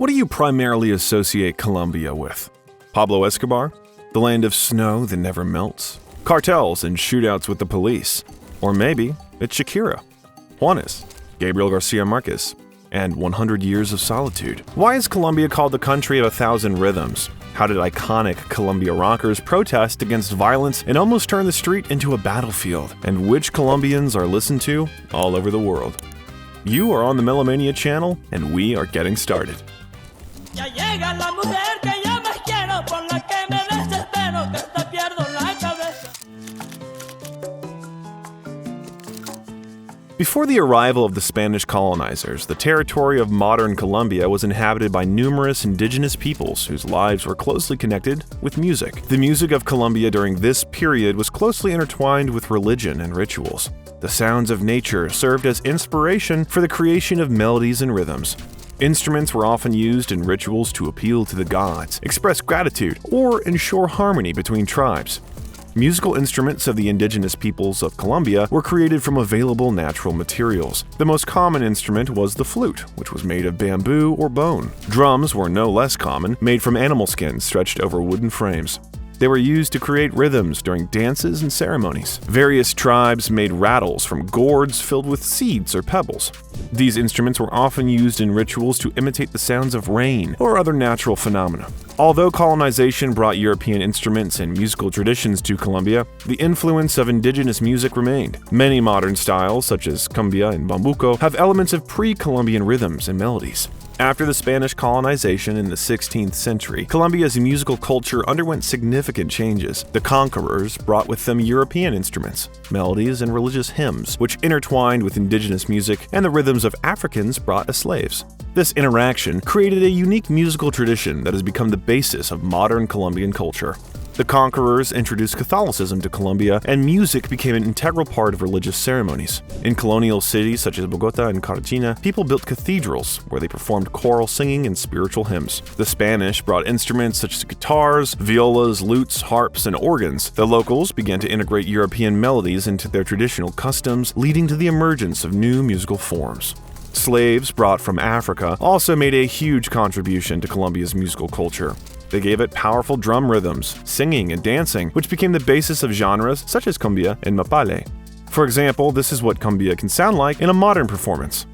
What do you primarily associate Colombia with? Pablo Escobar? The land of snow that never melts? Cartels and shootouts with the police? Or maybe it's Shakira, Juanes, Gabriel Garcia Marquez, and 100 Years of Solitude. Why is Colombia called the country of 1,000 rhythms? How did iconic Colombia rockers protest against violence and almost turn the street into a battlefield? And which Colombians are listened to all over the world? You are on the Melomania channel, and we are getting started. Ya llega la mujer que yo más quiero, por la que me desespero, que hasta pierdo la cabeza. Before the arrival of the Spanish colonizers, the territory of modern Colombia was inhabited by numerous indigenous peoples whose lives were closely connected with music. The music of Colombia during this period was closely intertwined with religion and rituals. The sounds of nature served as inspiration for the creation of melodies and rhythms. Instruments were often used in rituals to appeal to the gods, express gratitude, or ensure harmony between tribes. Musical instruments of the indigenous peoples of Colombia were created from available natural materials. The most common instrument was the flute, which was made of bamboo or bone. Drums were no less common, made from animal skins stretched over wooden frames. They were used to create rhythms during dances and ceremonies. Various tribes made rattles from gourds filled with seeds or pebbles. These instruments were often used in rituals to imitate the sounds of rain or other natural phenomena. Although colonization brought European instruments and musical traditions to Colombia, the influence of indigenous music remained. Many modern styles, such as Cumbia and Bambuco, have elements of pre-Columbian rhythms and melodies. After the Spanish colonization in the 16th century, Colombia's musical culture underwent significant changes. The conquerors brought with them European instruments, melodies, and religious hymns, which intertwined with indigenous music and the rhythms of Africans brought as slaves. This interaction created a unique musical tradition that has become the basis of modern Colombian culture. The conquerors introduced Catholicism to Colombia, and music became an integral part of religious ceremonies. In colonial cities such as Bogota and Cartagena, people built cathedrals where they performed choral singing and spiritual hymns. The Spanish brought instruments such as guitars, violas, lutes, harps, and organs. The locals began to integrate European melodies into their traditional customs, leading to the emergence of new musical forms. Slaves brought from Africa also made a huge contribution to Colombia's musical culture. They gave it powerful drum rhythms, singing, and dancing, which became the basis of genres such as cumbia and mapale. For example, this is what cumbia can sound like in a modern performance.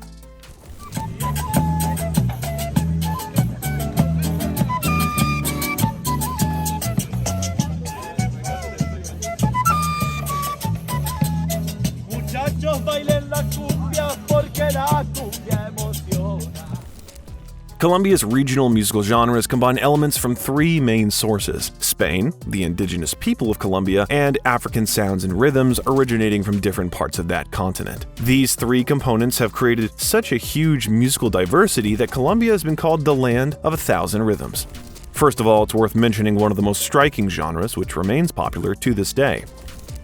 Muchachos, bailen la cumbia, porque la cumbia emociona. Colombia's regional musical genres combine elements from three main sources: Spain, the indigenous people of Colombia, and African sounds and rhythms originating from different parts of that continent. These three components have created such a huge musical diversity that Colombia has been called the land of 1,000 rhythms. First of all, it's worth mentioning one of the most striking genres, which remains popular to this day.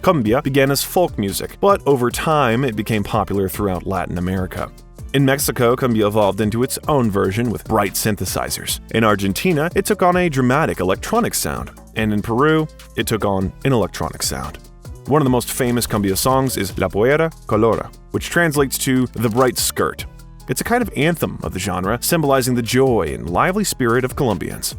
Cumbia began as folk music, but over time it became popular throughout Latin America. In Mexico, cumbia evolved into its own version with bright synthesizers. In Argentina, it took on a dramatic electronic sound. And in Peru, it took on an electronic sound. One of the most famous cumbia songs is La Pollera Colora, which translates to the bright skirt. It's a kind of anthem of the genre, symbolizing the joy and lively spirit of Colombians.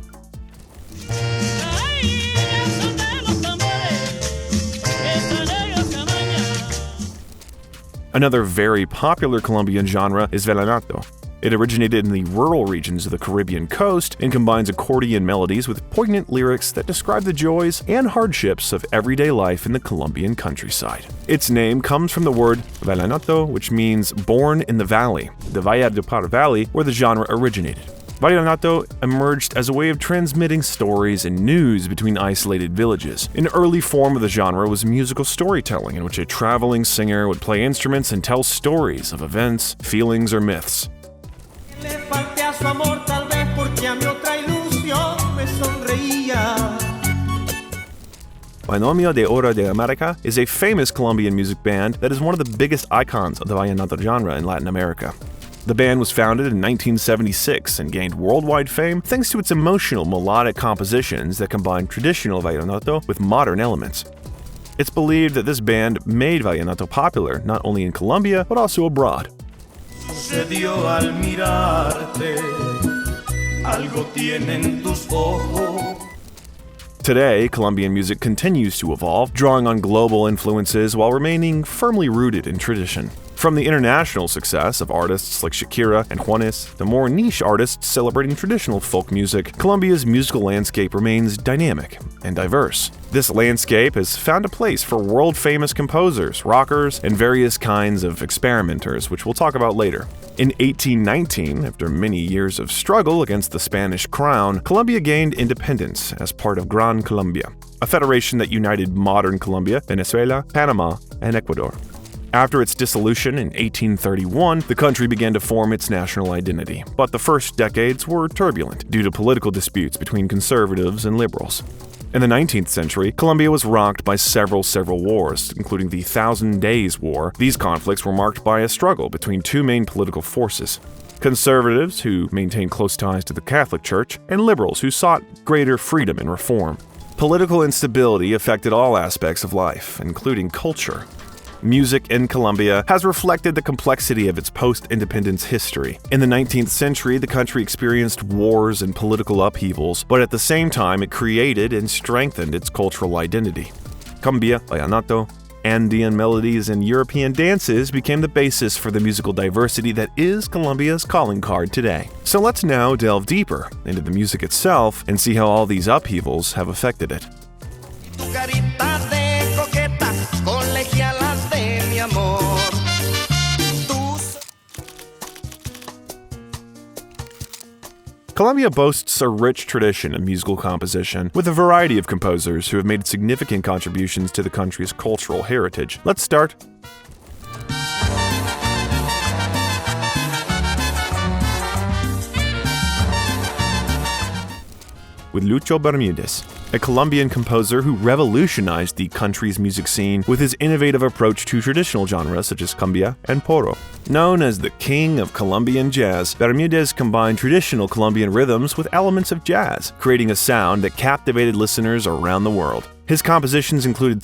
Another very popular Colombian genre is vallenato. It originated in the rural regions of the Caribbean coast and combines accordion melodies with poignant lyrics that describe the joys and hardships of everyday life in the Colombian countryside. Its name comes from the word vallenato, which means born in the valley, the Valledupar Valley, where the genre originated. Vallenato emerged as a way of transmitting stories and news between isolated villages. An early form of the genre was musical storytelling, in which a traveling singer would play instruments and tell stories of events, feelings, or myths. Binomio de Oro de America is a famous Colombian music band that is one of the biggest icons of the vallenato genre in Latin America. The band was founded in 1976 and gained worldwide fame thanks to its emotional melodic compositions that combine traditional vallenato with modern elements. It's believed that this band made vallenato popular not only in Colombia but also abroad. Se dio al mirarte, algo tienen tus ojos. Today, Colombian music continues to evolve, drawing on global influences while remaining firmly rooted in tradition. From the international success of artists like Shakira and Juanes to more niche artists celebrating traditional folk music, Colombia's musical landscape remains dynamic and diverse. This landscape has found a place for world-famous composers, rockers, and various kinds of experimenters, which we'll talk about later. In 1819, after many years of struggle against the Spanish crown, Colombia gained independence as part of Gran Colombia, a federation that united modern Colombia, Venezuela, Panama, and Ecuador. After its dissolution in 1831, the country began to form its national identity, but the first decades were turbulent due to political disputes between conservatives and liberals. In the 19th century, Colombia was rocked by several wars, including the Thousand Days War. These conflicts were marked by a struggle between two main political forces: conservatives, who maintained close ties to the Catholic Church, and liberals, who sought greater freedom and reform. Political instability affected all aspects of life, including culture. Music in Colombia has reflected the complexity of its post-independence history. In the 19th century, the country experienced wars and political upheavals, but at the same time, it created and strengthened its cultural identity. Cumbia, vallenato, Andean melodies, and European dances became the basis for the musical diversity that is Colombia's calling card today. So let's now delve deeper into the music itself and see how all these upheavals have affected it. Colombia boasts a rich tradition of musical composition, with a variety of composers who have made significant contributions to the country's cultural heritage. Let's start with Lucho Bermudez, a Colombian composer who revolutionized the country's music scene with his innovative approach to traditional genres such as cumbia and porro. Known as the king of Colombian jazz, Bermudez combined traditional Colombian rhythms with elements of jazz, creating a sound that captivated listeners around the world. His compositions including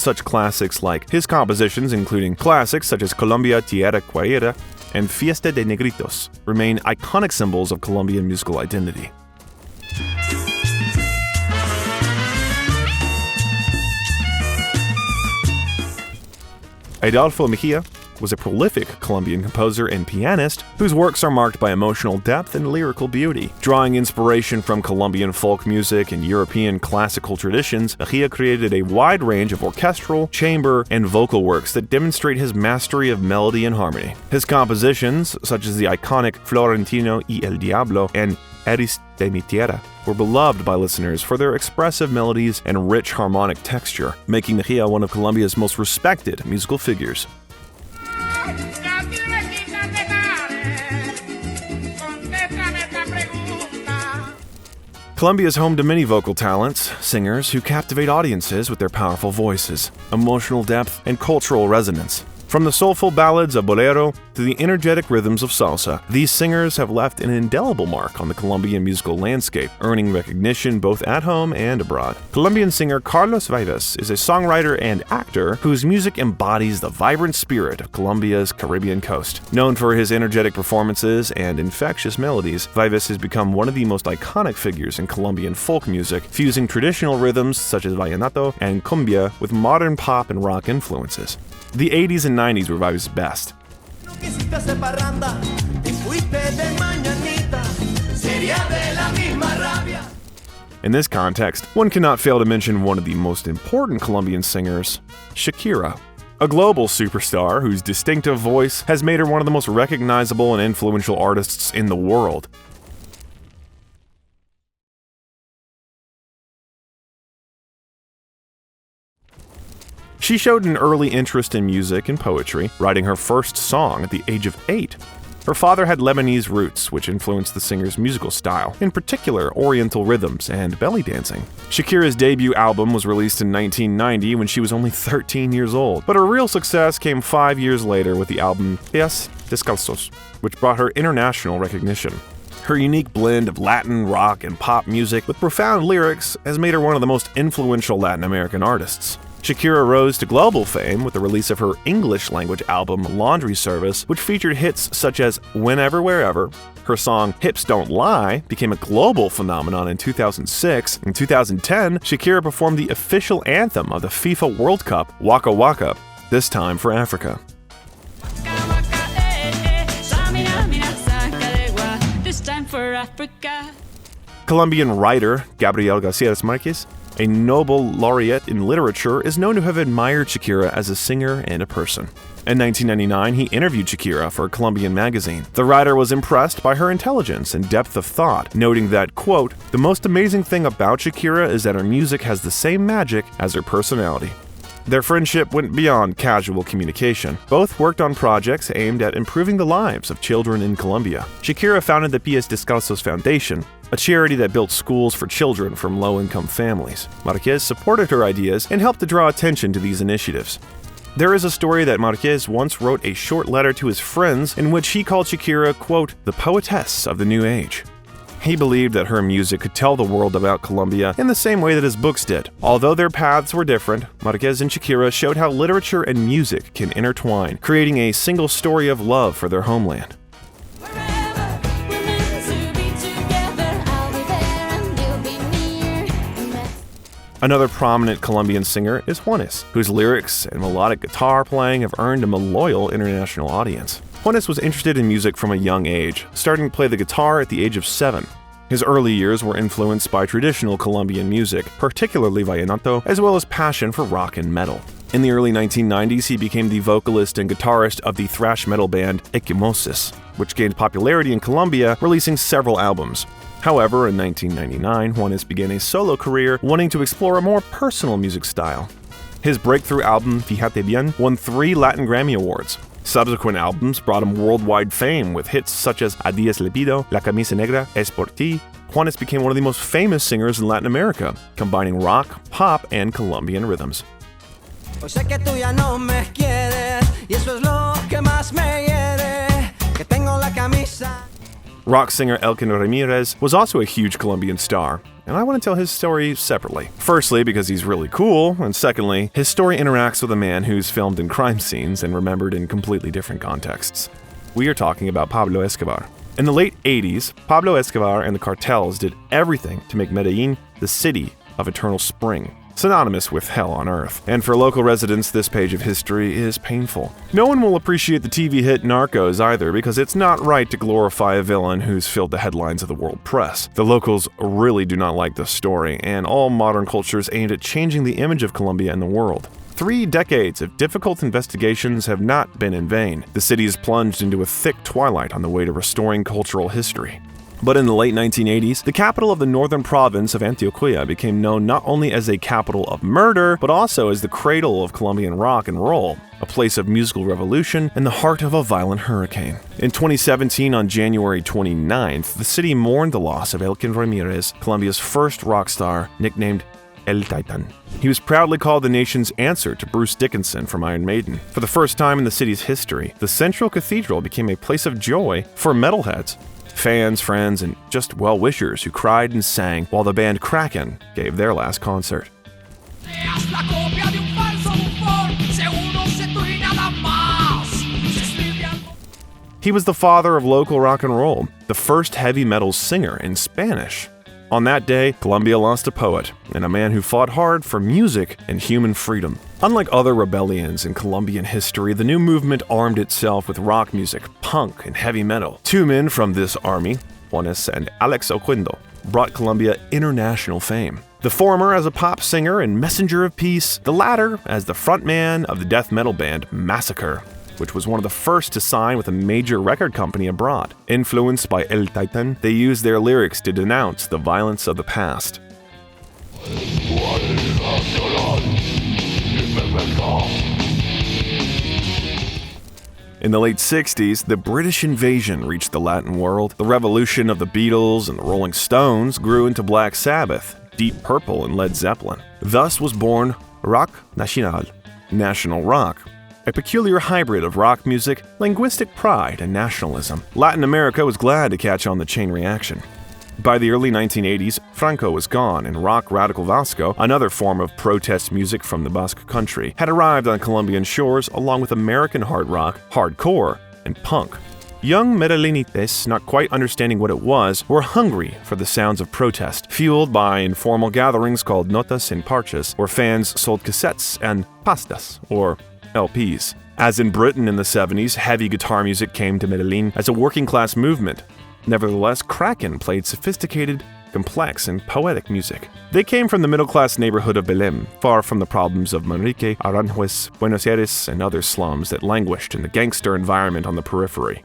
classics such as Colombia Tierra Querida and Fiesta de Negritos, remain iconic symbols of Colombian musical identity. Adolfo Mejia was a prolific Colombian composer and pianist whose works are marked by emotional depth and lyrical beauty. Drawing inspiration from Colombian folk music and European classical traditions, Mejia created a wide range of orchestral, chamber, and vocal works that demonstrate his mastery of melody and harmony. His compositions, such as the iconic Florentino y el Diablo and Eres de mi Tierra, were beloved by listeners for their expressive melodies and rich harmonic texture, making Mejia one of Colombia's most respected musical figures. Colombia is home to many vocal talents, singers who captivate audiences with their powerful voices, emotional depth, and cultural resonance. From the soulful ballads of bolero to the energetic rhythms of salsa, these singers have left an indelible mark on the Colombian musical landscape, earning recognition both at home and abroad. Colombian singer Carlos Vives is a songwriter and actor whose music embodies the vibrant spirit of Colombia's Caribbean coast. Known for his energetic performances and infectious melodies, Vives has become one of the most iconic figures in Colombian folk music, fusing traditional rhythms such as vallenato and cumbia with modern pop and rock influences. The 80s and 90s were Vives' best. In this context, one cannot fail to mention one of the most important Colombian singers, Shakira. A global superstar whose distinctive voice has made her one of the most recognizable and influential artists in the world. She showed an early interest in music and poetry, writing her first song at the age of 8. Her father had Lebanese roots, which influenced the singer's musical style, in particular Oriental rhythms and belly dancing. Shakira's debut album was released in 1990 when she was only 13 years old, but her real success came 5 years later with the album Pies Descalzos, which brought her international recognition. Her unique blend of Latin, rock, and pop music with profound lyrics has made her one of the most influential Latin American artists. Shakira rose to global fame with the release of her English-language album Laundry Service, which featured hits such as Whenever, Wherever, Her song Hips Don't Lie became a global phenomenon in 2006. In 2010, Shakira performed the official anthem of the FIFA World Cup, Waka Waka, this time for Africa. This time for Africa. Colombian writer Gabriel Garcia Marquez, a Nobel laureate in literature, is known to have admired Shakira as a singer and a person. In 1999, he interviewed Shakira for a Colombian magazine. The writer was impressed by her intelligence and depth of thought, noting that, quote, "The most amazing thing about Shakira is that her music has the same magic as her personality." Their friendship went beyond casual communication. Both worked on projects aimed at improving the lives of children in Colombia. Shakira founded the Pies Descalzos Foundation, a charity that built schools for children from low-income families. Marquez supported her ideas and helped to draw attention to these initiatives. There is a story that Marquez once wrote a short letter to his friends in which he called Shakira, quote, "the poetess of the new age." He believed that her music could tell the world about Colombia in the same way that his books did. Although their paths were different, Marquez and Shakira showed how literature and music can intertwine, creating a single story of love for their homeland. Another prominent Colombian singer is Juanes, whose lyrics and melodic guitar playing have earned him a loyal international audience. Juanes was interested in music from a young age, starting to play the guitar at the age of 7. His early years were influenced by traditional Colombian music, particularly vallenato, as well as passion for rock and metal. In the early 1990s, he became the vocalist and guitarist of the thrash metal band Equimosis, which gained popularity in Colombia, releasing several albums. However, in 1999, Juanes began a solo career, wanting to explore a more personal music style. His breakthrough album, Fíjate Bien, won 3 Latin Grammy Awards. Subsequent albums brought him worldwide fame with hits such as A Días Le Pido, La Camisa Negra, Es Por Ti. Juanes became one of the most famous singers in Latin America, combining rock, pop, and Colombian rhythms. Rock singer Elkin Ramirez was also a huge Colombian star, and I want to tell his story separately. Firstly, because he's really cool, and secondly, his story interacts with a man who's filmed in crime scenes and remembered in completely different contexts. We are talking about Pablo Escobar. In the late 80s, Pablo Escobar and the cartels did everything to make Medellin the city of eternal spring, synonymous with hell on earth. And for local residents, this page of history is painful. No one will appreciate the TV hit Narcos either, because it's not right to glorify a villain who's filled the headlines of the world press. The locals really do not like this story, and all modern cultures aimed at changing the image of Colombia in the world. 3 decades of difficult investigations have not been in vain. The city is plunged into a thick twilight on the way to restoring cultural history. But in the late 1980s, the capital of the northern province of Antioquia became known not only as a capital of murder, but also as the cradle of Colombian rock and roll, a place of musical revolution and the heart of a violent hurricane. In 2017, on January 29th, the city mourned the loss of Elkin Ramirez, Colombia's first rock star, nicknamed El Titan. He was proudly called the nation's answer to Bruce Dickinson from Iron Maiden. For the first time in the city's history, the Central Cathedral became a place of joy for metalheads. Fans, friends, and just well-wishers who cried and sang while the band Kraken gave their last concert. He was the father of local rock and roll, the first heavy metal singer in Spanish. On that day, Colombia lost a poet and a man who fought hard for music and human freedom. Unlike other rebellions in Colombian history, the new movement armed itself with rock music, punk, and heavy metal. 2 men from this army, Juanes and Alex Oquendo, brought Colombia international fame. The former as a pop singer and messenger of peace, the latter as the frontman of the death metal band Massacre, which was one of the first to sign with a major record company abroad. Influenced by El Titan, they used their lyrics to denounce the violence of the past. In the late 60s, the British invasion reached the Latin world. The revolution of the Beatles and the Rolling Stones grew into Black Sabbath, Deep Purple, and Led Zeppelin. Thus was born Rock Nacional, national rock, a peculiar hybrid of rock music, linguistic pride, and nationalism. Latin America was glad to catch on the chain reaction. By the early 1980s, Franco was gone, and rock radical Vasco, another form of protest music from the Basque country, had arrived on Colombian shores along with American hard rock, hardcore, and punk. Young Medellinites, not quite understanding what it was, were hungry for the sounds of protest, fueled by informal gatherings called notas and parches, where fans sold cassettes and pastas, or LPs. As in Britain in the 70s, heavy guitar music came to Medellin as a working-class movement. Nevertheless, Kraken played sophisticated, complex, and poetic music. They came from the middle-class neighborhood of Belém, far from the problems of Manrique, Aranjuez, Buenos Aires, and other slums that languished in the gangster environment on the periphery.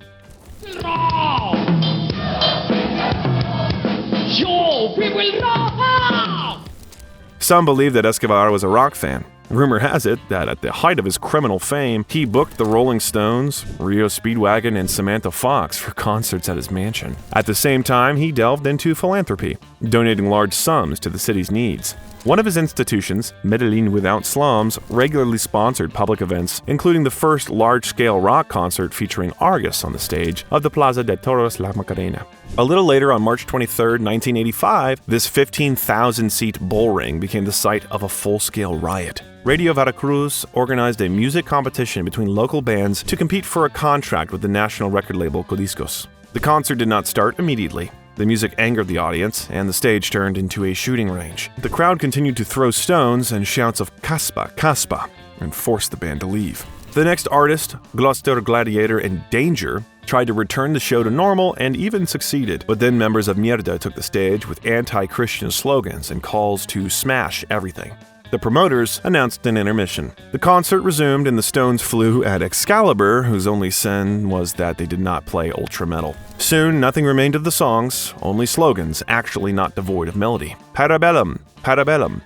Some believe that Escobar was a rock fan. Rumor has it that at the height of his criminal fame, he booked the Rolling Stones, Rio Speedwagon, and Samantha Fox for concerts at his mansion. At the same time, he delved into philanthropy, donating large sums to the city's needs. One of his institutions, Medellin Without Slums, regularly sponsored public events, including the first large-scale rock concert featuring Argus on the stage of the Plaza de Toros La Macarena. A little later, on March 23, 1985, this 15,000-seat bull ring became the site of a full-scale riot. Radio Veracruz organized a music competition between local bands to compete for a contract with the national record label Codiscos. The concert did not start immediately. The music angered the audience, and the stage turned into a shooting range. The crowd continued to throw stones and shouts of "Caspa, Caspa," and forced the band to leave. The next artist, Gloucester Gladiator and Danger, tried to return the show to normal and even succeeded, but then members of Mierda took the stage with anti-Christian slogans and calls to smash everything. The promoters announced an intermission. The concert resumed and the Stones flew at Excalibur, whose only sin was that they did not play ultra metal. Soon, nothing remained of the songs, only slogans, actually not devoid of melody. Parabellum, parabellum.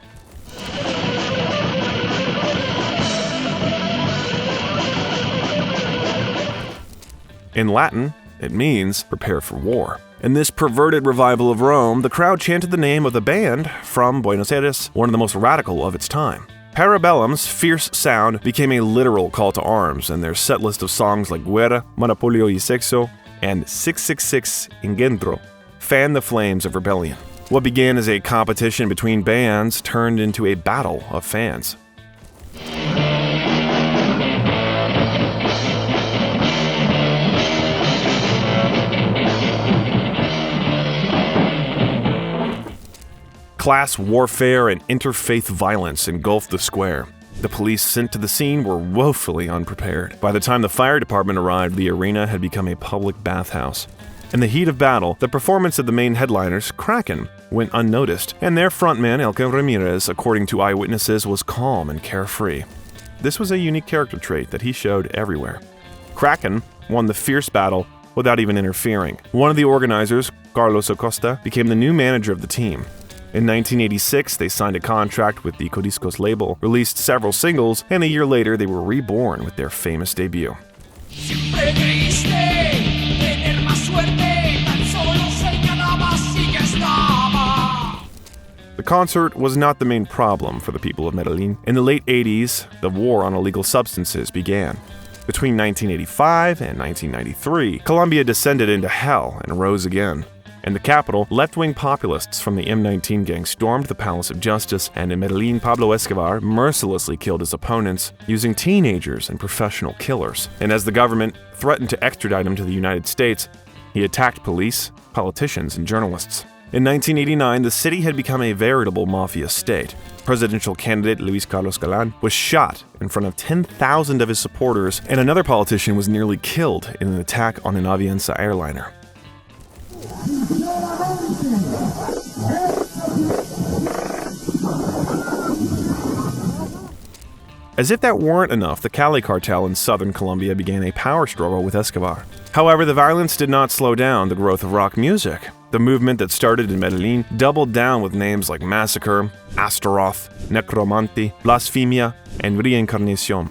In Latin, it means prepare for war. In this perverted revival of Rome, the crowd chanted the name of the band from Buenos Aires, one of the most radical of its time. Parabellum's fierce sound became a literal call to arms, and their set list of songs like Guerra, Monopolio y Sexo, and 666 Engendro fanned the flames of rebellion. What began as a competition between bands turned into a battle of fans. Class warfare and interfaith violence engulfed the square. The police sent to the scene were woefully unprepared. By the time the fire department arrived, the arena had become a public bathhouse. In the heat of battle, the performance of the main headliners, Kraken, went unnoticed, and their frontman, Elke Ramirez, according to eyewitnesses, was calm and carefree. This was a unique character trait that he showed everywhere. Kraken won the fierce battle without even interfering. One of the organizers, Carlos Acosta, became the new manager of the team. In 1986, they signed a contract with the Codiscos label, released several singles, and a year later they were reborn with their famous debut. The concert was not the main problem for the people of Medellin. In the late 80s, the war on illegal substances began. Between 1985 and 1993, Colombia descended into hell and rose again. In the capital, left-wing populists from the M19 gang stormed the Palace of Justice, and in Medellin, Pablo Escobar mercilessly killed his opponents using teenagers and professional killers. And as the government threatened to extradite him to the United States, he attacked police, politicians, and journalists. In 1989, the city had become a veritable mafia state. Presidential candidate Luis Carlos Galán was shot in front of 10,000 of his supporters, and another politician was nearly killed in an attack on an Avianca airliner. As if that weren't enough, the Cali cartel in southern Colombia began a power struggle with Escobar. However, the violence did not slow down the growth of rock music. The movement that started in Medellin doubled down with names like Massacre, Astaroth, Necromanti, Blasphemia, and Reencarnación.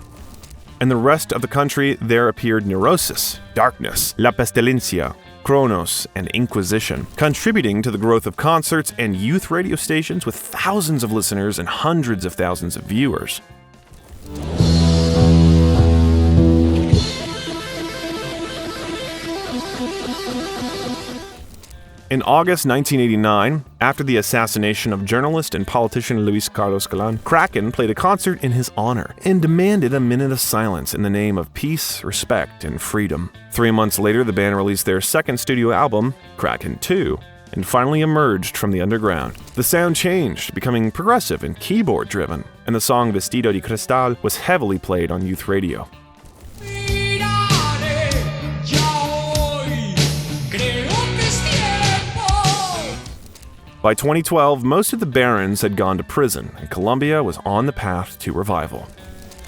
In the rest of the country, there appeared Neurosis, Darkness, La Pestilencia, Kronos, and Inquisition, contributing to the growth of concerts and youth radio stations with thousands of listeners and hundreds of thousands of viewers. In August 1989, after the assassination of journalist and politician Luis Carlos Galán, Kraken played a concert in his honor and demanded a minute of silence in the name of peace, respect, and freedom. 3 months later, the band released their second studio album, Kraken 2, and finally emerged from the underground. The sound changed, becoming progressive and keyboard-driven, and the song Vestido de Cristal was heavily played on youth radio. By 2012, most of the barons had gone to prison, and Colombia was on the path to revival.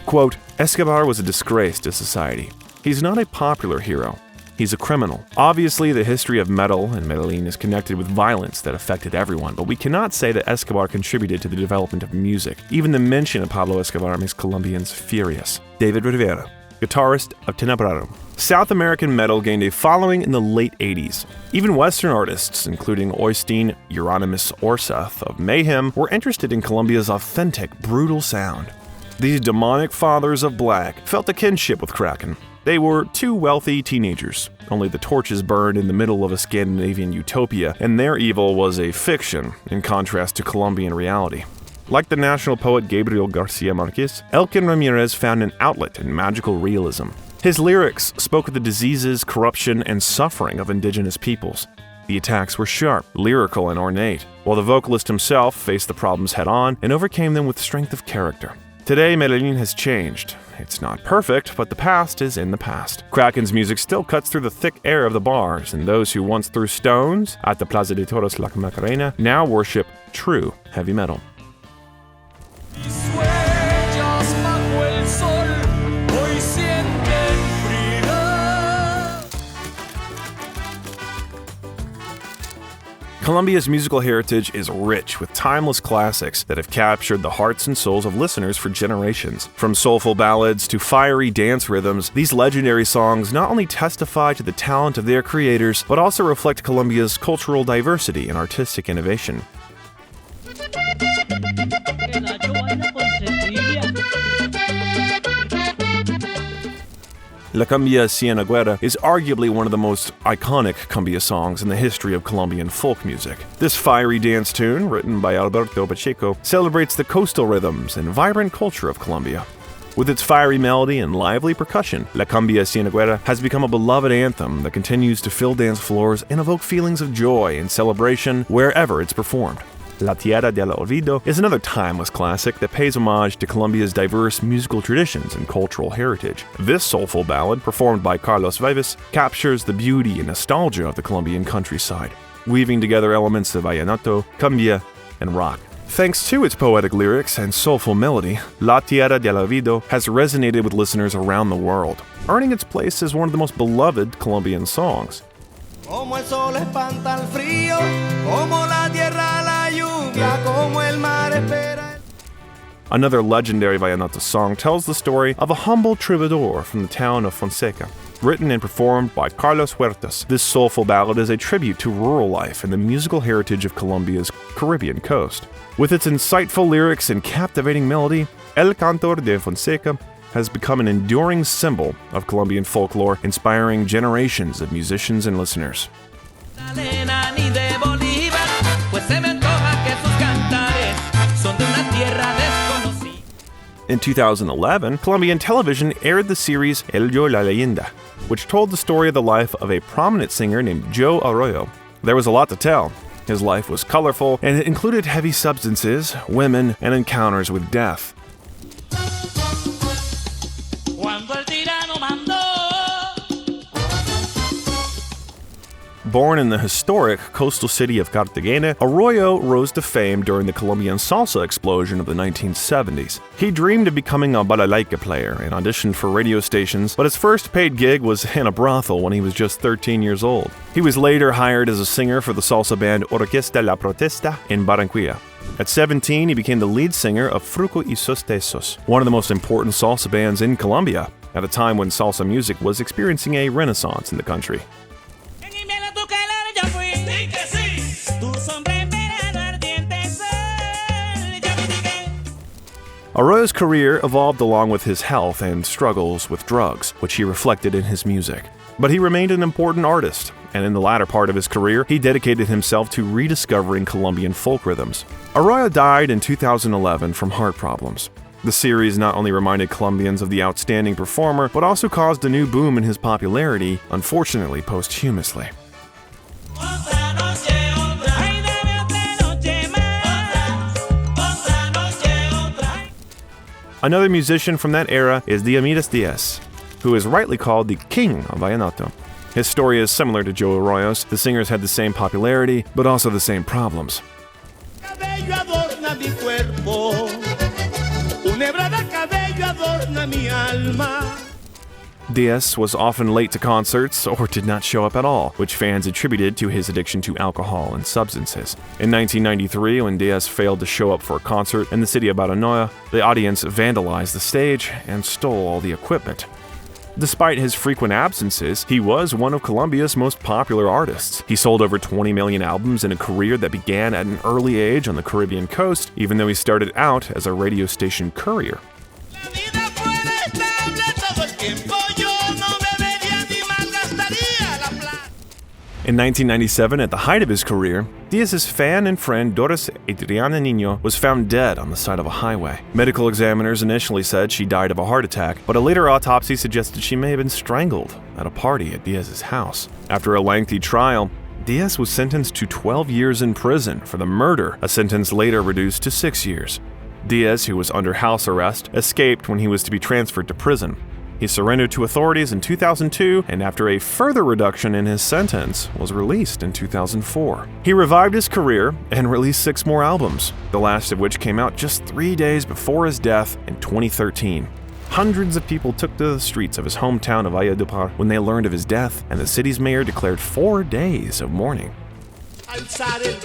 Quote, Escobar was a disgrace to society. He's not a popular hero. He's a criminal. Obviously, the history of metal in Medellin is connected with violence that affected everyone, but we cannot say that Escobar contributed to the development of music. Even the mention of Pablo Escobar makes Colombians furious. David Rivera, guitarist of Tenebrarum. South American metal gained a following in the late 80s. Even Western artists, including Oystein Euronymous Orseth of Mayhem, were interested in Colombia's authentic, brutal sound. These demonic fathers of black felt a kinship with Kraken. They were two wealthy teenagers. Only the torches burned in the middle of a Scandinavian utopia, and their evil was a fiction, in contrast to Colombian reality. Like the national poet Gabriel Garcia Marquez, Elkin Ramirez found an outlet in magical realism. His lyrics spoke of the diseases, corruption, and suffering of indigenous peoples. The attacks were sharp, lyrical, and ornate, while the vocalist himself faced the problems head-on and overcame them with strength of character. Today, Medellin has changed. It's not perfect, but the past is in the past. Kraken's music still cuts through the thick air of the bars, and those who once threw stones at the Plaza de Toros La Macarena now worship true heavy metal. Colombia's musical heritage is rich with timeless classics that have captured the hearts and souls of listeners for generations. From soulful ballads to fiery dance rhythms, these legendary songs not only testify to the talent of their creators, but also reflect Colombia's cultural diversity and artistic innovation. La Cumbia Cienfuegera is arguably one of the most iconic cumbia songs in the history of Colombian folk music. This fiery dance tune, written by Alberto Pacheco, celebrates the coastal rhythms and vibrant culture of Colombia. With its fiery melody and lively percussion, La Cumbia Cienfuegera has become a beloved anthem that continues to fill dance floors and evoke feelings of joy and celebration wherever it's performed. La Tierra del Olvido is another timeless classic that pays homage to Colombia's diverse musical traditions and cultural heritage. This soulful ballad, performed by Carlos Vives, captures the beauty and nostalgia of the Colombian countryside, weaving together elements of vallenato, cumbia, and rock. Thanks to its poetic lyrics and soulful melody, La Tierra del Olvido has resonated with listeners around the world, earning its place as one of the most beloved Colombian songs. Como el sol espanta el frío, como la tierra la lluvia, como el mar espera. Another legendary vallenato song tells the story of a humble troubadour from the town of Fonseca. Written and performed by Carlos Huertas, this soulful ballad is a tribute to rural life and the musical heritage of Colombia's Caribbean coast. With its insightful lyrics and captivating melody, El Cantor de Fonseca has become an enduring symbol of Colombian folklore, inspiring generations of musicians and listeners. In 2011, Colombian television aired the series El Yo la Leyenda, which told the story of the life of a prominent singer named Joe Arroyo. There was a lot to tell. His life was colorful, and it included heavy substances, women, and encounters with death. Born in the historic coastal city of Cartagena, Arroyo rose to fame during the Colombian salsa explosion of the 1970s. He dreamed of becoming a balalaika player and auditioned for radio stations, but his first paid gig was in a brothel when he was just 13 years old. He was later hired as a singer for the salsa band Orquesta La Protesta in Barranquilla. At 17, he became the lead singer of Fruco y Sus Tesos, one of the most important salsa bands in Colombia, at a time when salsa music was experiencing a renaissance in the country. Arroyo's career evolved along with his health and struggles with drugs, which he reflected in his music. But he remained an important artist, and in the latter part of his career, he dedicated himself to rediscovering Colombian folk rhythms. Arroyo died in 2011 from heart problems. The series not only reminded Colombians of the outstanding performer, but also caused a new boom in his popularity, unfortunately posthumously. Another musician from that era is Diomedes Diaz, who is rightly called the king of vallenato. His story is similar to Joe Arroyo's. The singers had the same popularity, but also the same problems. Diaz was often late to concerts or did not show up at all, which fans attributed to his addiction to alcohol and substances. In 1993, when Diaz failed to show up for a concert in the city of Baranoia, the audience vandalized the stage and stole all the equipment. Despite his frequent absences, he was one of Colombia's most popular artists. He sold over 20 million albums in a career that began at an early age on the Caribbean coast, even though he started out as a radio station courier. In 1997, at the height of his career, Diaz's fan and friend Doris Adriana Niño was found dead on the side of a highway. Medical examiners initially said she died of a heart attack, but a later autopsy suggested she may have been strangled at a party at Diaz's house. After a lengthy trial, Diaz was sentenced to 12 years in prison for the murder, a sentence later reduced to 6 years. Diaz, who was under house arrest, escaped when he was to be transferred to prison. He surrendered to authorities in 2002, and after a further reduction in his sentence, was released in 2004. He revived his career and released 6 more albums, the last of which came out just 3 days before his death in 2013. Hundreds of people took to the streets of his hometown of Valledupar when they learned of his death, and the city's mayor declared 4 days of mourning. Alzar el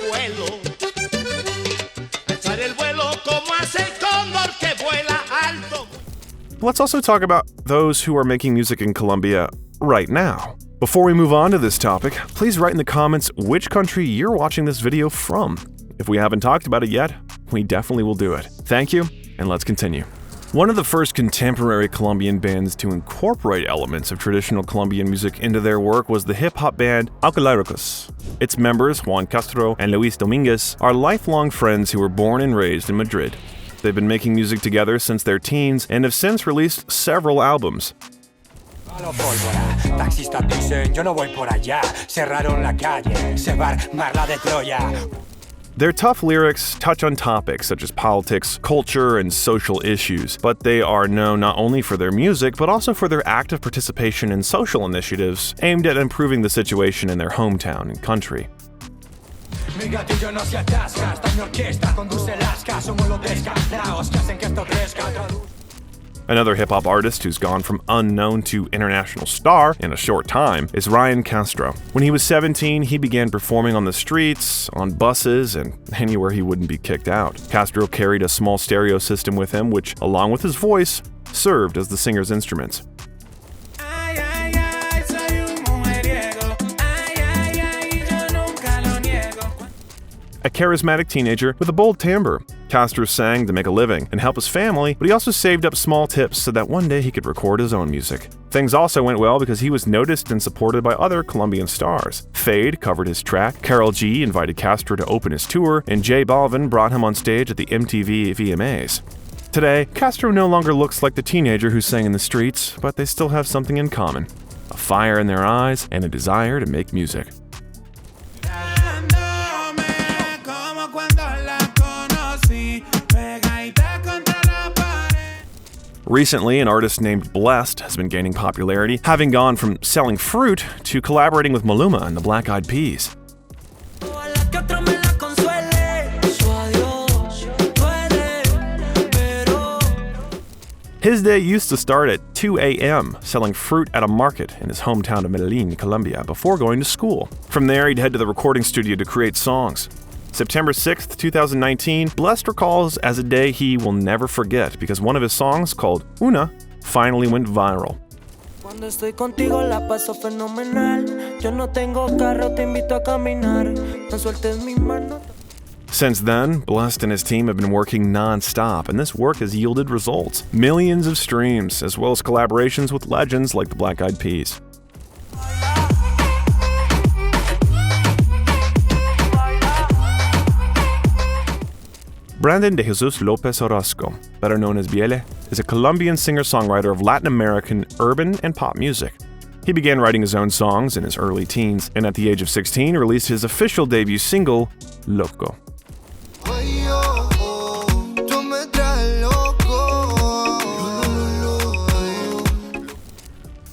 vuelo como hace el cóndor que vuela alto. Let's also talk about those who are making music in Colombia right now. Before we move on to this topic, please write in the comments which country you're watching this video from. If we haven't talked about it yet, we definitely will do it. Thank you, and let's continue. One of the first contemporary Colombian bands to incorporate elements of traditional Colombian music into their work was the hip-hop band Alcolíricos. Its members, Juan Castro and Luis Dominguez, are lifelong friends who were born and raised in Madrid. They've been making music together since their teens and have since released several albums. Their tough lyrics touch on topics such as politics, culture, and social issues, but they are known not only for their music, but also for their active participation in social initiatives aimed at improving the situation in their hometown and country. Another hip-hop artist who's gone from unknown to international star in a short time is Ryan Castro. When he was 17, he began performing on the streets, on buses, and anywhere he wouldn't be kicked out. Castro carried a small stereo system with him, which, along with his voice, served as the singer's instruments. A charismatic teenager with a bold timbre, Castro sang to make a living and help his family, but he also saved up small tips so that one day he could record his own music. Things also went well because he was noticed and supported by other Colombian stars. Fade covered his track, Karol G invited Castro to open his tour, and Balvin brought him on stage at the MTV VMAs. Today, Castro no longer looks like the teenager who sang in the streets, but they still have something in common: a fire in their eyes and a desire to make music. Recently, an artist named Blessed has been gaining popularity, having gone from selling fruit to collaborating with Maluma and the Black Eyed Peas. His day used to start at 2 a.m. selling fruit at a market in his hometown of Medellin, Colombia, before going to school. From there, he'd head to the recording studio to create songs. September 6th, 2019, Blessed recalls as a day he will never forget because one of his songs, called Una, finally went viral. Since then, Blessed and his team have been working non-stop, and this work has yielded results. Millions of streams, as well as collaborations with legends like the Black Eyed Peas. Brandon de Jesus Lopez Orozco, better known as Biele, is a Colombian singer-songwriter of Latin American urban and pop music. He began writing his own songs in his early teens, and at the age of 16 released his official debut single, Loco.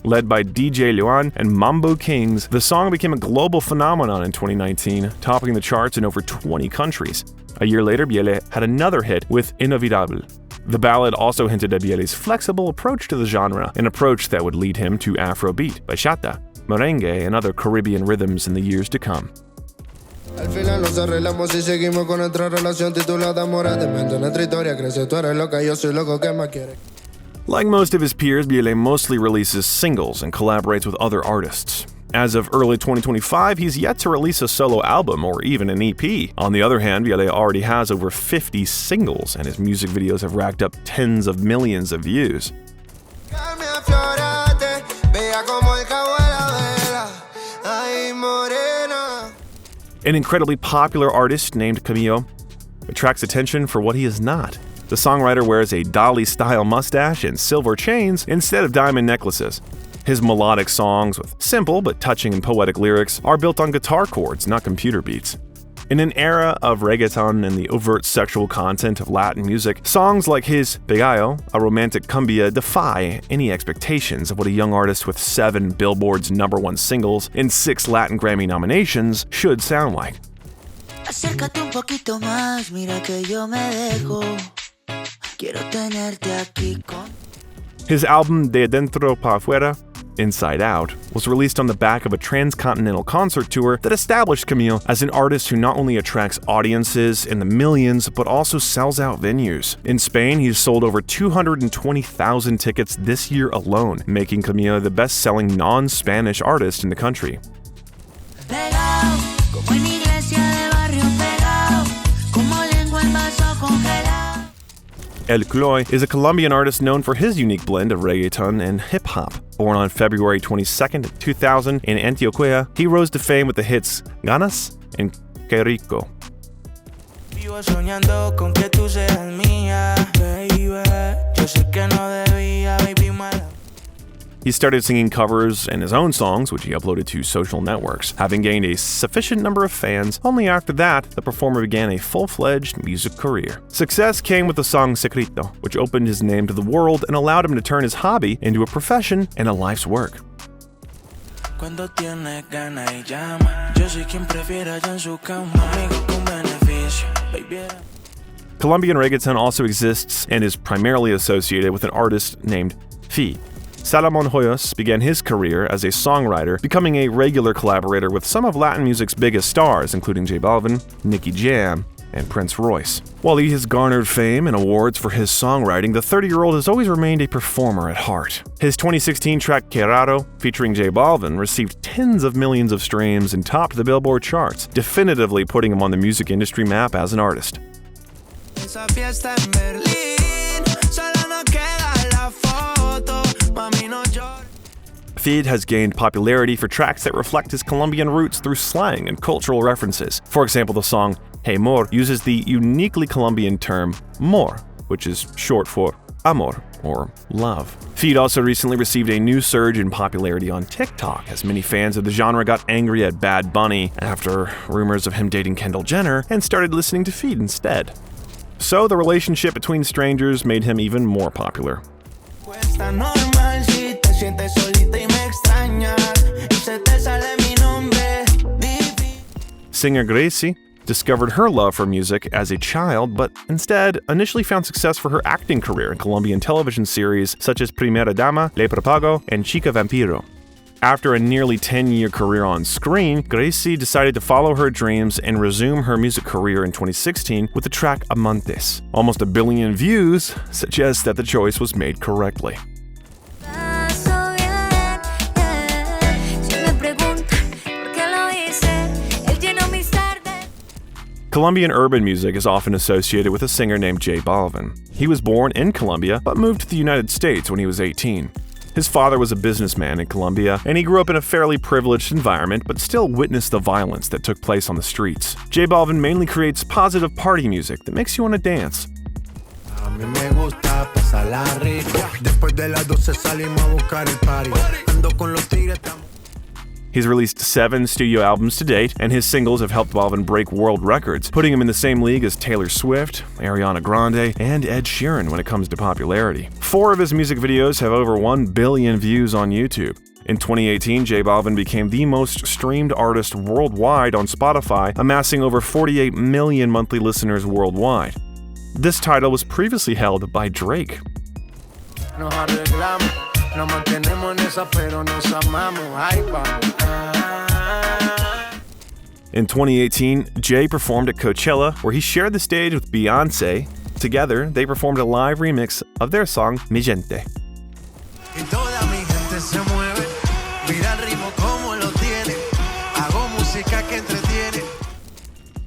Led by DJ Luan and Mambo Kings, the song became a global phenomenon in 2019, topping the charts in over 20 countries. A year later, Biele had another hit with Inolvidable. The ballad also hinted at Biele's flexible approach to the genre, an approach that would lead him to Afrobeat, bachata, merengue, and other Caribbean rhythms in the years to come. Al final nos arreglamos y seguimos con nuestra relación titulada Amor. Te invento nuestra historia, crece, tú eres loca, yo soy loco, ¿qué más quieres? Like most of his peers, Biele mostly releases singles and collaborates with other artists. As of early 2025, he's yet to release a solo album or even an EP. On the other hand, Biele already has over 50 singles, and his music videos have racked up tens of millions of views. An incredibly popular artist named Camilo attracts attention for what he is not. The songwriter wears a Dali-style mustache and silver chains instead of diamond necklaces. His melodic songs, with simple but touching and poetic lyrics, are built on guitar chords, not computer beats. In an era of reggaeton and the overt sexual content of Latin music, songs like his Pegallo, a romantic cumbia, defy any expectations of what a young artist with 7 Billboard's #1 singles and 6 Latin Grammy nominations should sound like. Acércate un poquito más, mira que yo me dejo. Quiero tenerte aquí con. His album De Dentro Pa' Afuera, Inside Out, was released on the back of a transcontinental concert tour that established Camilo as an artist who not only attracts audiences in the millions, but also sells out venues. In Spain, he's sold over 220,000 tickets this year alone, making Camilo the best-selling non-Spanish artist in the country. El Cloy is a Colombian artist known for his unique blend of reggaeton and hip-hop. Born on February 22, 2000 in Antioquia, he rose to fame with the hits Ganas and Que Rico. Vivo soñando con que tú seas mía, baby. Yo sé que no debía, baby, mala. He started singing covers and his own songs, which he uploaded to social networks, having gained a sufficient number of fans. Only after that, the performer began a full-fledged music career. Success came with the song Secreto, which opened his name to the world and allowed him to turn his hobby into a profession and a life's work. Cuando tienes ganas y llama, yo soy quien prefiere allá en su cama, amigo con beneficio, baby. Colombian reggaeton also exists and is primarily associated with an artist named Fi. Salomon Hoyos began his career as a songwriter, becoming a regular collaborator with some of Latin music's biggest stars, including J Balvin, Nicky Jam, and Prince Royce. While he has garnered fame and awards for his songwriting, the 30-year-old has always remained a performer at heart. His 2016 track Que Raro, featuring J Balvin, received tens of millions of streams and topped the Billboard charts, definitively putting him on the music industry map as an artist. Feed has gained popularity for tracks that reflect his Colombian roots through slang and cultural references. For example, the song Hey Mor uses the uniquely Colombian term mor, which is short for amor, or love. Feed also recently received a new surge in popularity on TikTok, as many fans of the genre got angry at Bad Bunny after rumors of him dating Kendall Jenner and started listening to Feed instead. So the relationship between strangers made him even more popular. Singer Gracie discovered her love for music as a child, but instead initially found success for her acting career in Colombian television series such as Primera Dama, Le Propago, and Chica Vampiro. After a nearly 10-year career on screen, Gracie decided to follow her dreams and resume her music career in 2016 with the track Amantes. Almost 1 billion views suggest that the choice was made correctly. Colombian urban music is often associated with a singer named J Balvin. He was born in Colombia, but moved to the United States when he was 18. His father was a businessman in Colombia, and he grew up in a fairly privileged environment, but still witnessed the violence that took place on the streets. J Balvin mainly creates positive party music that makes you want to dance. He's released 7 studio albums to date, and his singles have helped Balvin break world records, putting him in the same league as Taylor Swift, Ariana Grande, and Ed Sheeran when it comes to popularity. 4 of his music videos have over 1 billion views on YouTube. In 2018, J Balvin became the most streamed artist worldwide on Spotify, amassing over 48 million monthly listeners worldwide. This title was previously held by Drake. In 2018, Jay performed at Coachella, where he shared the stage with Beyoncé. Together, they performed a live remix of their song Mi Gente.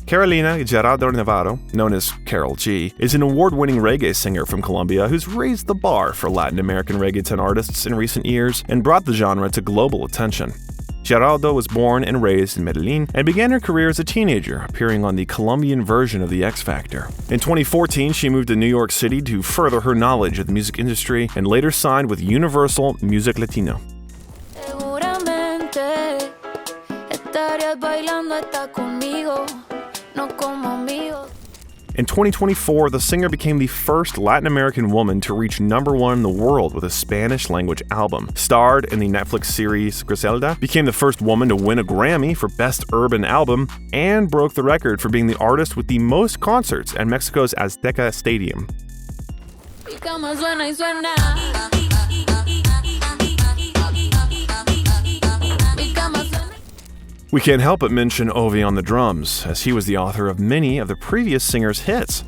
Carolina Gerardo Navarro, known as Karol G, is an award-winning reggae singer from Colombia who's raised the bar for Latin American reggaeton artists in recent years and brought the genre to global attention. Gerardo was born and raised in Medellin and began her career as a teenager, appearing on the Colombian version of The X Factor. In 2014, she moved to New York City to further her knowledge of the music industry and later signed with Universal Music Latino. In 2024, the singer became the first Latin American woman to reach #1 in the world with a Spanish-language album. Starred in the Netflix series Griselda, became the first woman to win a Grammy for Best Urban Album, and broke the record for being the artist with the most concerts at Mexico's Azteca Stadium. We can't help but mention Ovi on the drums, as he was the author of many of the previous singer's hits.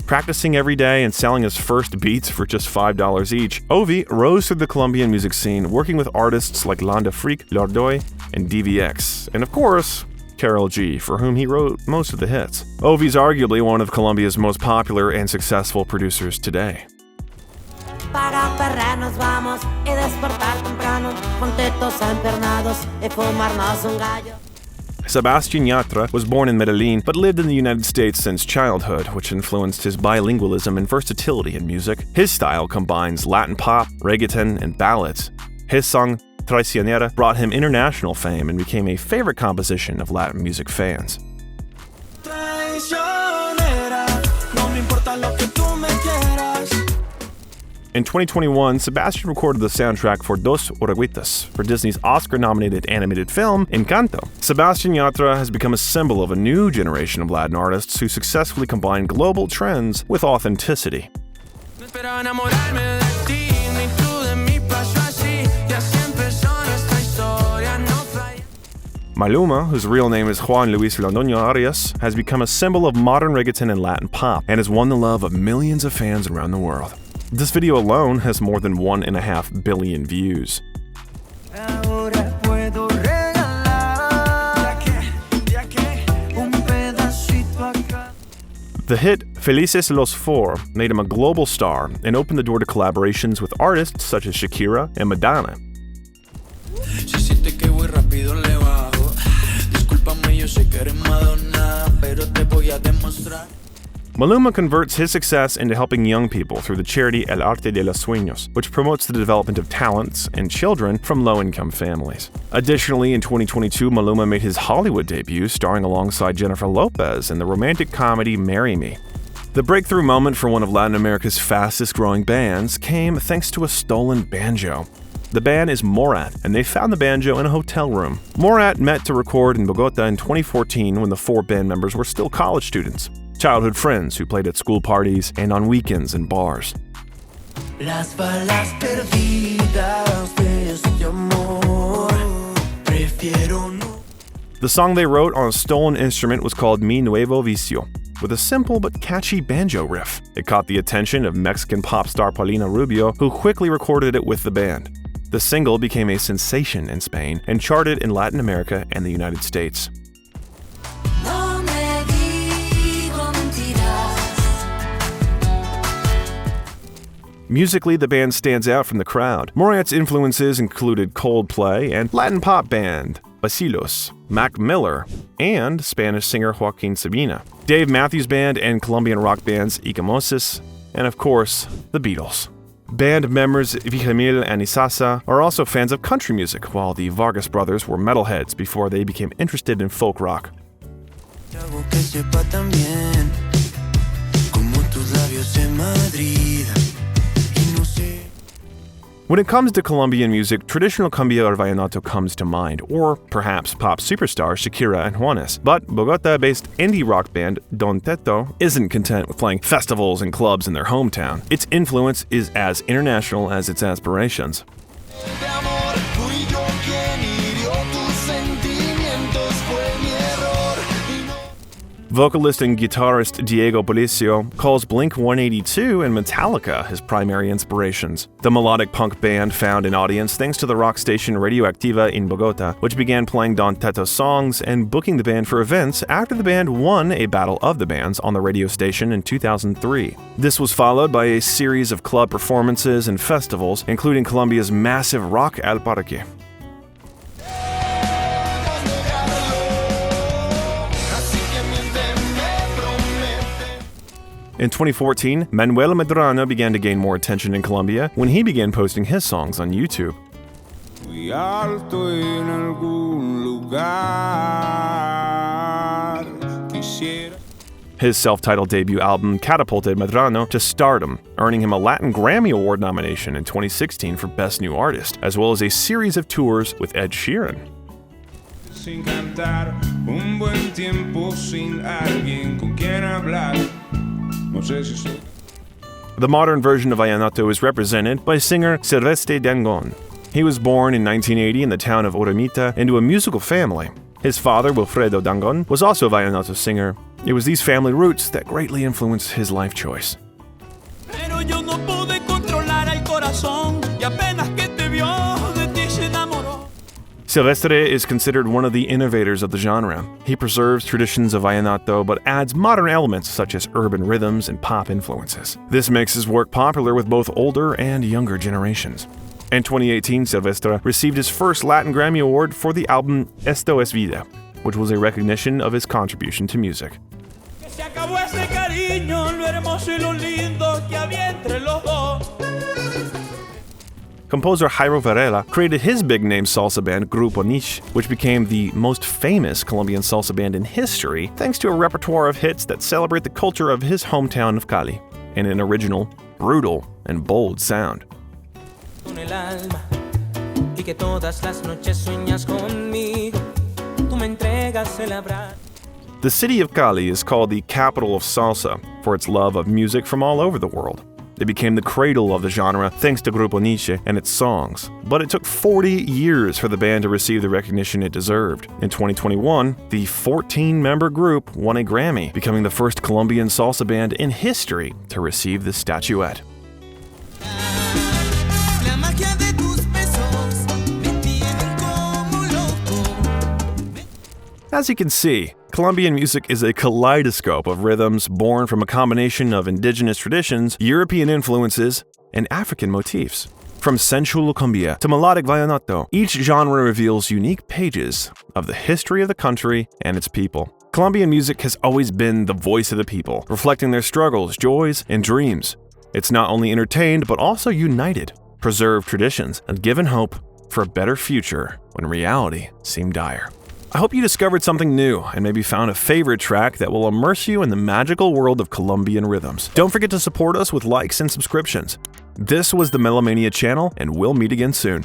Practicing every day and selling his first beats for just $5 each, Ovi rose through the Colombian music scene, working with artists like Landa Freak, Lordoy, and DVX, and of course, Karol G, for whom he wrote most of the hits. Ovi's arguably one of Colombia's most popular and successful producers today. Para perrear nos vamos y despertar temprano, con tetos empernados y fumarnos un gallo. Sebastián Yatra was born in Medellin, but lived in the United States since childhood, which influenced his bilingualism and versatility in music. His style combines Latin pop, reggaeton, and ballads. His song Traicionera brought him international fame and became a favorite composition of Latin music fans. In 2021, Sebastián recorded the soundtrack for Dos Oruguitas for Disney's Oscar-nominated animated film, Encanto. Sebastián Yatra has become a symbol of a new generation of Latin artists who successfully combine global trends with authenticity. Maluma, whose real name is Juan Luis Londoño Arias, has become a symbol of modern reggaeton and Latin pop and has won the love of millions of fans around the world. This video alone has more than 1.5 billion views. The hit Felices los Four made him a global star and opened the door to collaborations with artists such as Shakira and Madonna. Maluma converts his success into helping young people through the charity El Arte de los Sueños, which promotes the development of talents and children from low-income families. Additionally, in 2022, Maluma made his Hollywood debut, starring alongside Jennifer Lopez in the romantic comedy Marry Me. The breakthrough moment for one of Latin America's fastest-growing bands came thanks to a stolen banjo. The band is Morat, and they found the banjo in a hotel room. Morat met to record in Bogota in 2014 when the 4 band members were still college students. Childhood friends who played at school parties and on weekends in bars. Las balas perdidas de este amor, prefiero no. The song they wrote on a stolen instrument was called Mi Nuevo Vicio, with a simple but catchy banjo riff. It caught the attention of Mexican pop star Paulina Rubio, who quickly recorded it with the band. The single became a sensation in Spain and charted in Latin America and the United States. Musically, the band stands out from the crowd. Morat's influences included Coldplay and Latin pop band Basilos, Mac Miller, and Spanish singer Joaquin Sabina, Dave Matthews Band and Colombian rock bands Icamosis, and of course, the Beatles. Band members Vijamil and Isasa are also fans of country music, while the Vargas brothers were metalheads before they became interested in folk rock. When it comes to Colombian music, traditional cumbia or vallenato comes to mind, or perhaps pop superstars Shakira and Juanes. But Bogota-based indie rock band Don Teto isn't content with playing festivals and clubs in their hometown. Its influence is as international as its aspirations. Vocalist and guitarist Diego Policio calls Blink-182 and Metallica his primary inspirations. The melodic punk band found an audience thanks to the rock station Radioactiva in Bogota, which began playing Don Teto's songs and booking the band for events after the band won a Battle of the Bands on the radio station in 2003. This was followed by a series of club performances and festivals, including Colombia's massive Rock al Parque. In 2014, Manuel Medrano began to gain more attention in Colombia when he began posting his songs on YouTube. His self-titled debut album catapulted Medrano to stardom, earning him a Latin Grammy Award nomination in 2016 for Best New Artist, as well as a series of tours with Ed Sheeran. The modern version of vallenato is represented by singer Silvestre Dangond. He was born in 1980 in the town of Urumita into a musical family. His father, Wilfredo Dangond, was also a vallenato singer. It was these family roots that greatly influenced his life choice. Pero yo no pude controlar el corazón y apenas que te vio de ti se enamoró. Silvestre is considered one of the innovators of the genre. He preserves traditions of vallenato but adds modern elements such as urban rhythms and pop influences. This makes his work popular with both older and younger generations. In 2018, Silvestre received his first Latin Grammy Award for the album Esto es Vida, which was a recognition of his contribution to music. Se acabó ese cariño, lo hermoso y lo lindo que había entre los dos. Composer Jairo Varela created his big-name salsa band Grupo Niche, which became the most famous Colombian salsa band in history thanks to a repertoire of hits that celebrate the culture of his hometown of Cali, and an original, brutal, and bold sound. The city of Cali is called the capital of salsa for its love of music from all over the world. It became the cradle of the genre thanks to Grupo Niche and its songs. But it took 40 years for the band to receive the recognition it deserved. In 2021, the 14-member group won a Grammy, becoming the first Colombian salsa band in history to receive this statuette. As you can see, Colombian music is a kaleidoscope of rhythms born from a combination of indigenous traditions, European influences, and African motifs. From sensual cumbia to melodic vallenato, each genre reveals unique pages of the history of the country and its people. Colombian music has always been the voice of the people, reflecting their struggles, joys, and dreams. It's not only entertained, but also united, preserved traditions, and given hope for a better future when reality seemed dire. I hope you discovered something new and maybe found a favorite track that will immerse you in the magical world of Colombian rhythms. Don't forget to support us with likes and subscriptions. This was the Melomania channel, and we'll meet again soon.